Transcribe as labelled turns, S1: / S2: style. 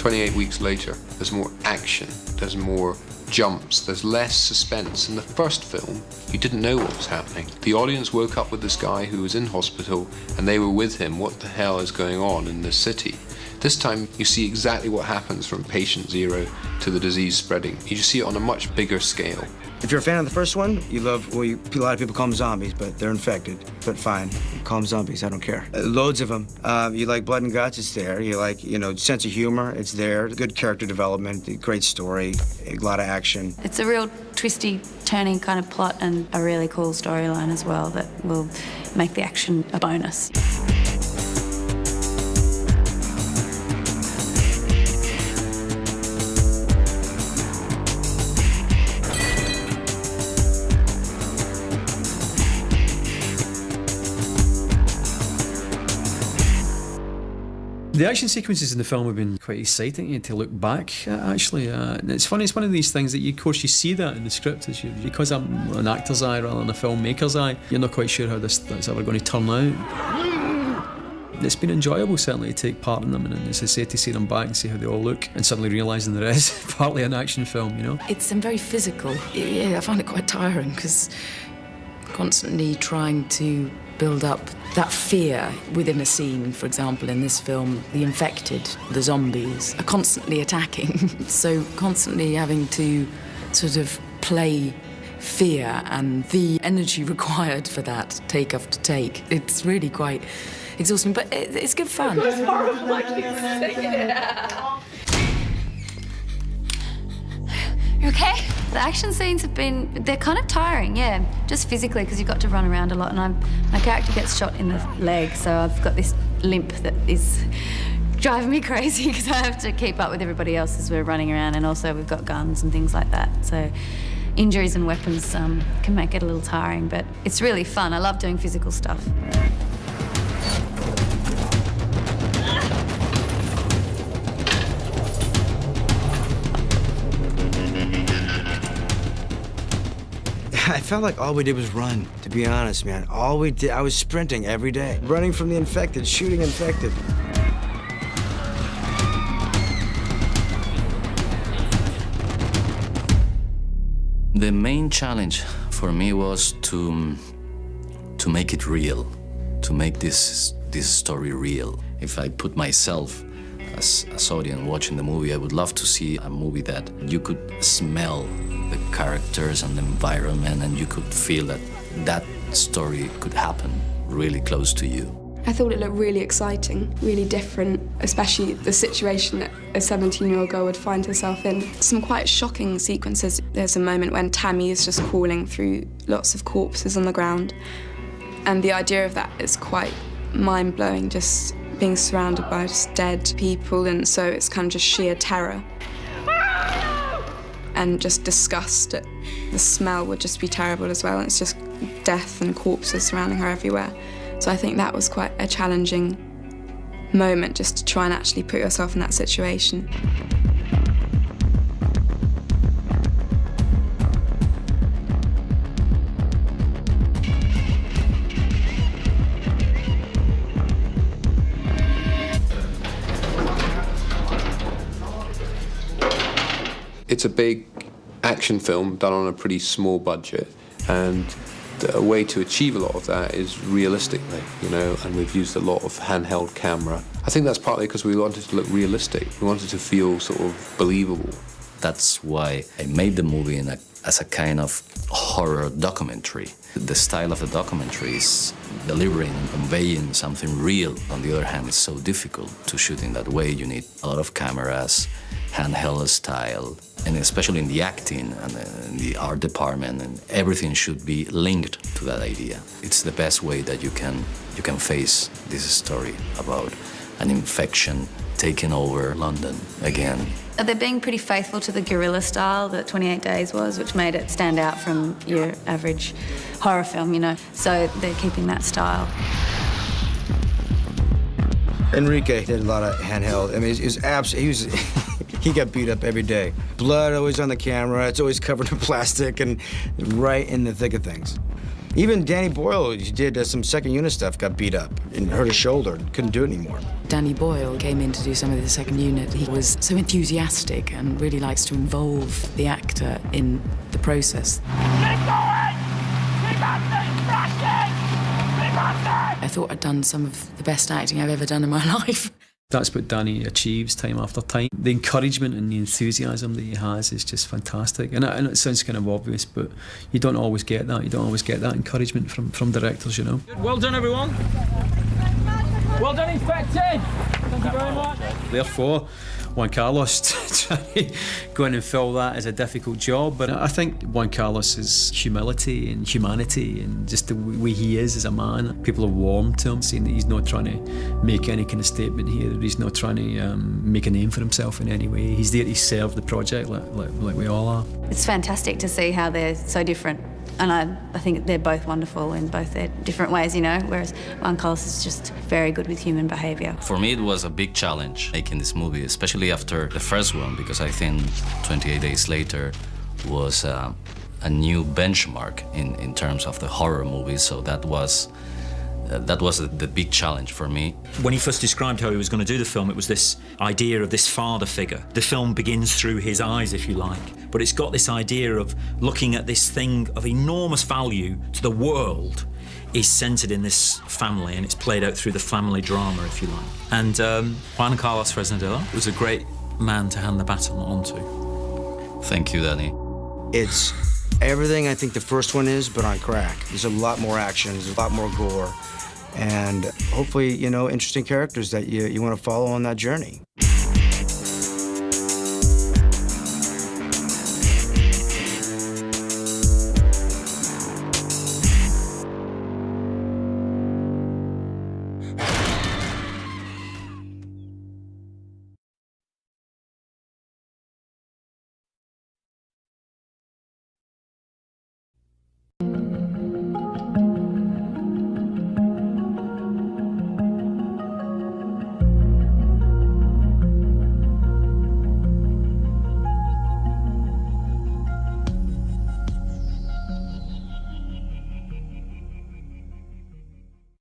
S1: 28 weeks later, there's more action, there's more jumps, there's less suspense. In the first film, you didn't know what was happening. The audience woke up with this guy who was in hospital and they were with him. What the hell is going on in this city? This time, you see exactly what happens from patient zero to the disease spreading. You just see it on a much bigger scale.
S2: If you're a fan of the first one, you love, well, a lot of people call them zombies, but they're infected. But fine, call them zombies, I don't care. Loads of them. You like blood and guts, it's there. You like, sense of humor, it's there. Good character development, great story, a lot of action.
S3: It's a real twisty, turning kind of plot and a really cool storyline as well that will make the action a bonus.
S4: The action sequences in the film have been quite exciting to look back at, actually. It's funny, it's one of these things that, of course, you see that in the script. Because I'm an actor's eye rather than a filmmaker's eye, you're not quite sure how that's ever going to turn out. It's been enjoyable, certainly, to take part in them, and as I say, to see them back and see how they all look, and suddenly realising there is partly an action film,
S5: It's very physical. Yeah, I find it quite tiring, because constantly trying to build up that fear within a scene. For example, in this film, the infected, the zombies, are constantly attacking. So constantly having to sort of play fear and the energy required for that, take after take. It's really quite exhausting, but it's good fun.
S3: You okay? The action scenes they're kind of tiring, yeah, just physically, because you've got to run around a lot, and my character gets shot in the leg, so I've got this limp that is driving me crazy because I have to keep up with everybody else as we're running around, and also we've got guns and things like that, so injuries and weapons can make it a little tiring, but it's really fun. I love doing physical stuff.
S2: I felt like all we did was run, to be honest, man. All we did, I was sprinting every day, running from the infected, shooting infected.
S6: The main challenge for me was to make it real, to make this story real. If I put myself as audience watching the movie, I would love to see a movie that you could smell the characters and the environment, and you could feel that story could happen really close to you.
S7: I thought it looked really exciting, really different, especially the situation that a 17-year-old girl would find herself in. Some quite shocking sequences. There's a moment when Tammy is just crawling through lots of corpses on the ground, and the idea of that is quite mind-blowing, just being surrounded by just dead people, and so it's kind of just sheer terror. And just disgust. The smell would just be terrible as well, and it's just death and corpses surrounding her everywhere. So I think that was quite a challenging moment, just to try and actually put yourself in that situation.
S1: It's a big action film done on a pretty small budget, and a way to achieve a lot of that is realistically, and we've used a lot of handheld camera. I think that's partly because we wanted to look realistic. We wanted to feel sort of believable.
S6: That's why I made the movie as a kind of horror documentary. The style of the documentary is delivering and conveying something real. On the other hand, it's so difficult to shoot in that way. You need a lot of cameras, handheld style, and especially in the acting and in the art department, and everything should be linked to that idea. It's the best way that you can face this story about an infection taking over London again.
S3: They're being pretty faithful to the guerrilla style that 28 Days was, which made it stand out from your average horror film, So they're keeping that style.
S2: Enrique did a lot of handheld. I mean, he got beat up every day. Blood always on the camera. It's always covered in plastic and right in the thick of things. Even Danny Boyle, who did some second unit stuff, got beat up and hurt his shoulder, couldn't do it anymore.
S5: Danny Boyle came in to do some of the second unit. He was so enthusiastic and really likes to involve the actor in the process. I thought I'd done some of the best acting I've ever done in my life.
S4: That's what Danny achieves time after time. The encouragement and the enthusiasm that he has is just fantastic. And it sounds kind of obvious, but you don't always get that. You don't always get that encouragement from directors, you know.
S8: Well done, everyone. Well done, Infected. Thank you very much.
S4: Therefore, Juan Carlos trying to go in and fill that is a difficult job. But I think Juan Carlos's humility and humanity and just the way he is as a man, people are warm to him, saying that he's not trying to make any kind of statement here, that he's not trying to make a name for himself in any way. He's there to serve the project like we all are.
S3: It's fantastic to see how they're so different. And I think they're both wonderful in both their different ways, you know, whereas Juan Carlos is just very good with human behaviour.
S6: For me, it was a big challenge making this movie, especially after the first one, because I think 28 Days Later was a new benchmark in terms of the horror movies, so that was the big challenge for me.
S8: When he first described how he was going to do the film, it was this idea of this father figure. The film begins through his eyes, if you like, but it's got this idea of looking at this thing of enormous value to the world is centred in this family, and it's played out through the family drama, if you like. And Juan Carlos Fresnadillo was a great man to hand the baton on to.
S6: Thank you, Danny.
S2: It's everything I think the first one is, but on crack. There's a lot more action, there's a lot more gore, and hopefully, you know, interesting characters that you want to follow on that journey.